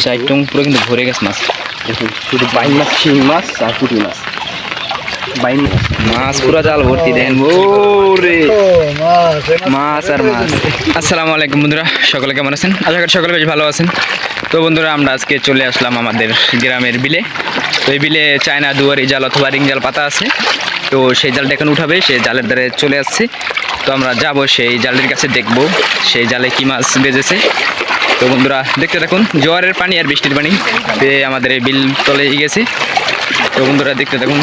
চারটং পুরো কিন্তু ভরে গেছে মাছ। দেখুন শুধু বাইন মাছ, শিং মাছ আর পুঁটি মাছ। বাইন মাছ পুরো জাল ভর্তি দেন ওরে মাছ আর মাছ। আসসালামু আলাইকুম বন্ধুরা, সকলে কেমন আছেন? আশা করি সকলে বেশ ভালো আছেন। তো বন্ধুরা, আমরা আজকে চলে আসলাম আমাদের গ্রামের বিলে। তো এই বিলে চায়না দুয়ারি জাল অথবা রিং জাল পাতা আছে। তো সেই জালটা এখন উঠাবে, সেই জালের দ্বারে চলে আসছে। তো আমরা যাব সেই জালের কাছে, দেখব সেই জালে কি মাছ বেজেছে। তো বন্ধুরা দেখতে থাকুন, জোয়ারের পানি আর বৃষ্টির পানি পেয়ে আমাদের এই বিল তলে গেছে। তো বন্ধুরা দেখতে থাকুন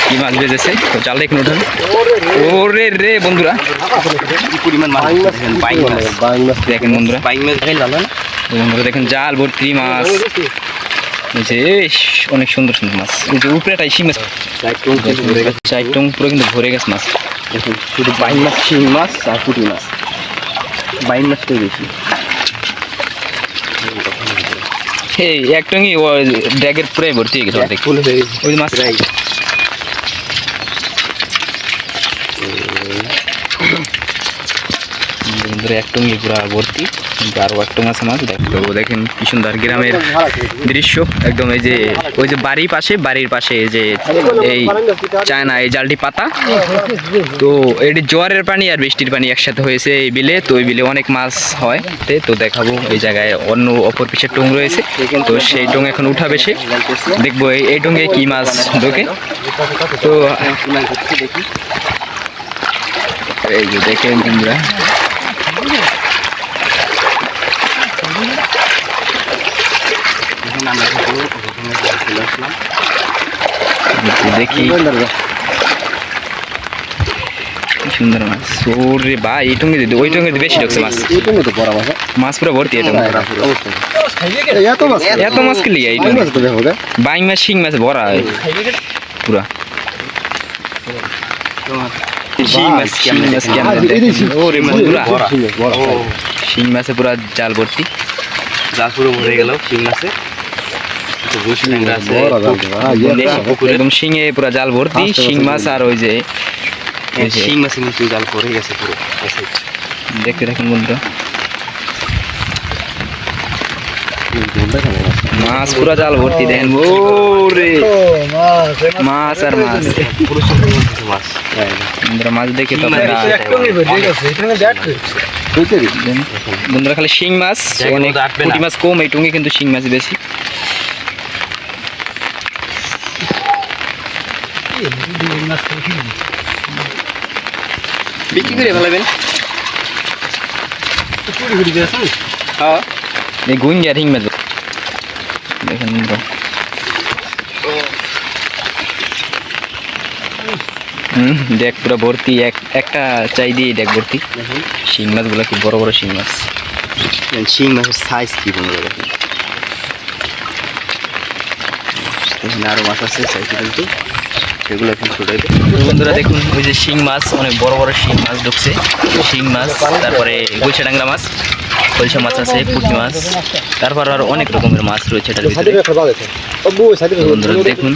কি মাছ বেজেছে। তো জালটা এখন উঠাবে। ওরে রে বন্ধুরা, কি পরিমাণ মাছ দেখেন, বাইন মাছ দেখেন বন্ধুরা, বাইন মাছ দেখেন লাল না? বন্ধুরা দেখেন জাল ভর্তি মাছ। যে অনেক সুন্দর সুন্দর মাছ, এই যে উপরেটাই শিং মাছ, চারটং পুরো কিন্তু ভরে গেছে মাছ। দেখুন শুধু বাইন মাছ, শিং মাছ আর পুঁটি মাছ। বাইন মাছটাই বেশি। এই একটঙ্গি ড্যাগের পুরাই ভর্তি হয়ে গেছে অর্ধেক। ওই যে মাছ বন্ধুরা একটঙ্গি পুরা ভর্তি, কিন্তু আরও একটু মাছ মাছ। তো দেখেন কি সুন্দর গ্রামের দৃশ্য একদম। এই যে ওই যে বাড়ির পাশে এই যে এই চায়না এই জালটি পাতা। তো এটি জোয়ারের পানি আর বৃষ্টির পানি একসাথে হয়েছে এই বিলে। তো এই বিলে অনেক মাছ হয়। তো দেখাবো এই জায়গায় অন্য অপর পিছের টং রয়েছে। তো সেই টং এখন উঠাবে, সে দেখবো এই টঙ্গে কি মাছ ঢোকে। তো এই যে দেখেন বন্ধুরা, দেখি কি সুন্দর মাছ। ওরে ভাই, এই টঙ্গে দিদি ওই টঙ্গে বেশি ঢুকছে মাছ। মাছ পুরো ভর্তি। এত মাছ কি লিগে এই টঙ্গে? বাইং মাছ, শিং মাছ ভরা পুরা। শিং মাছ ওরে বন্ধুরা, শিং মাছে পুরা জাল ভর্তি। জাল পুরো ভরে গেল শিং মাছে। একদম শিঙে পুরা জাল ভর্তি শিং মাছ। আর ওই যে শিং মাছে কিন্তু জাল ভরে গেছে পুরো। দেখতে দেখুন বন্ধুরা, মাছ পুরা জাল ভর্তি দেখেন। ওরে মাছ আর মাছ। বন্ধুরা মাছ দেখে তো বন্ধুরা খালি শিং মাছ, অনেক পুঁটি মাছ কম, এই টুঙ্গে কিন্তু শিং মাছ বেশি। বিক্রি করে ফেলাবেন। হ্যাঁ, এই গুইঙ্গা শিং মাছ দেখেন বন্ধুরা। দেখ পুরো ভর্তি, একটা চাই দিয়ে দেখ ভর্তি শিং মাছগুলো। কি বড় বড় শিং মাছ। শিং মাছের সাইজ কি বন্ধুরা দেখেন। এখানে আরো মাছ আছে কিন্তু সেগুলো এখন ছোটাই। বন্ধুরা দেখুন, ওই যে শিং মাছ, অনেক বড় বড় শিং মাছ ঢুকছে। শিং মাছ, তারপরে গুলশা ডাংরা মাছ, কলসা মাছ আছে, পুঁটি মাছ, তারপর আর অনেক রকমের মাছ রয়েছে এটার ভিতরে। বন্ধুরা দেখুন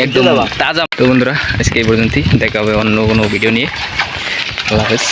একদম তাজা। তো বন্ধুরা আজকে এই পর্যন্তই, দেখা হবে অন্য কোনো ভিডিও নিয়ে। আল্লাহ হাফেজ।